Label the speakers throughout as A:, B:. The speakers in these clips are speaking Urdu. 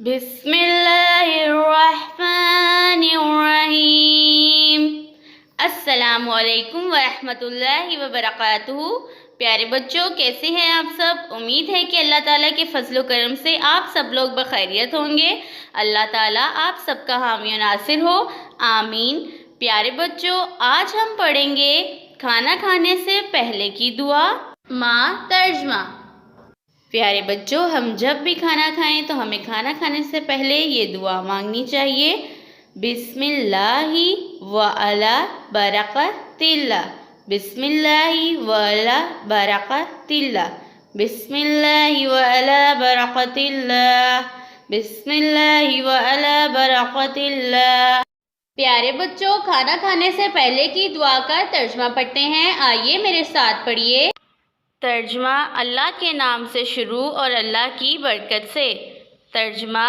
A: بسم اللہ الرحمن الرحیم۔ السلام علیکم ورحمۃ اللہ وبرکاتہ۔ پیارے بچوں، کیسے ہیں آپ سب؟ امید ہے کہ اللہ تعالیٰ کے فضل و کرم سے آپ سب لوگ بخیریت ہوں گے۔ اللہ تعالیٰ آپ سب کا حامی و ناصر ہو، آمین۔ پیارے بچوں، آج ہم پڑھیں گے کھانا کھانے سے پہلے کی دعا ترجمہ۔ پیارے بچوں، ہم جب بھی کھانا کھائیں تو ہمیں کھانا کھانے سے پہلے یہ دعا مانگنی چاہیے۔ بسم اللہ وعلی برکت اللہ، بسم اللہ وعلی برکت اللہ، بسم اللہ وعلی برکت اللہ، بسم اللہ وعلی برکت اللہ۔ پیارے بچوں، کھانا کھانے سے پہلے کی دعا کا ترجمہ پڑھتے ہیں، آئیے میرے ساتھ پڑھیے۔ ترجمہ: اللہ کے نام سے شروع اور اللہ کی برکت سے۔ ترجمہ: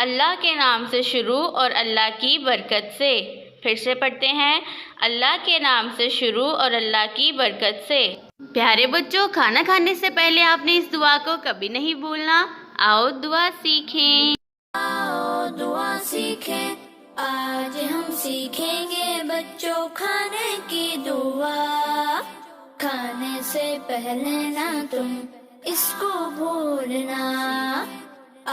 A: اللہ کے نام سے شروع اور اللہ کی برکت سے۔ پھر سے پڑھتے ہیں، اللہ کے نام سے شروع اور اللہ کی برکت سے۔ پیارے بچوں، کھانا کھانے سے پہلے آپ نے اس دعا کو کبھی نہیں بھولنا۔ آؤ دعا سیکھیں۔
B: آؤ دعا سیکھیں، آج ہم سیکھیں گے بچوں کھانے کی دعا۔ کھانے سے پہلے نہ تم اس کو بھولنا۔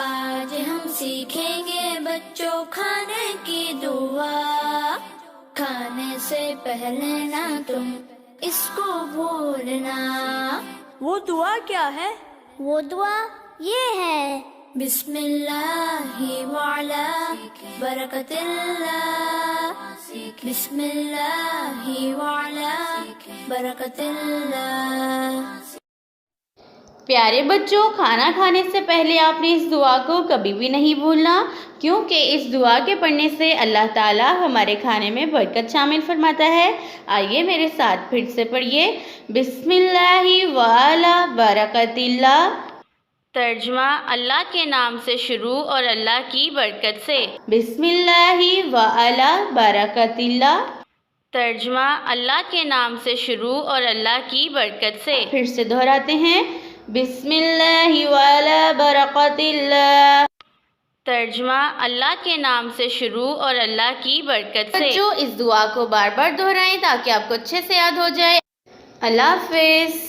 B: آج ہم سیکھیں گے بچوں کھانے کی دعا۔ کھانے سے پہلے نہ تم اس کو بھولنا۔
C: وہ دعا کیا ہے؟
B: وہ دعا یہ ہے: بسم اللہ وعلی برکت اللہ، بسم اللہ وعلی برکت اللہ۔
A: پیارے بچوں، کھانا کھانے سے پہلے آپ نے اس دعا کو کبھی بھی نہیں بھولنا، کیونکہ اس دعا کے پڑھنے سے اللہ تعالیٰ ہمارے کھانے میں برکت شامل فرماتا ہے۔ آئیے میرے ساتھ پھر سے پڑھیے، بسم اللہ وعلی برکت اللہ۔ ترجمہ: اللہ کے نام سے شروع اور اللہ کی برکت سے۔ بسم اللہ وعلی برکت اللہ۔ ترجمہ: اللہ کے نام سے شروع اور اللہ کی برکت سے۔ پھر سے دہراتے ہیں، بسم اللہ وعلی برکت اللہ۔ ترجمہ: اللہ کے نام سے شروع اور اللہ کی برکت سے۔ بچوں، اس دعا کو بار بار دہرائیں تاکہ آپ کو اچھے سے یاد ہو جائے۔ اللہ حافظ۔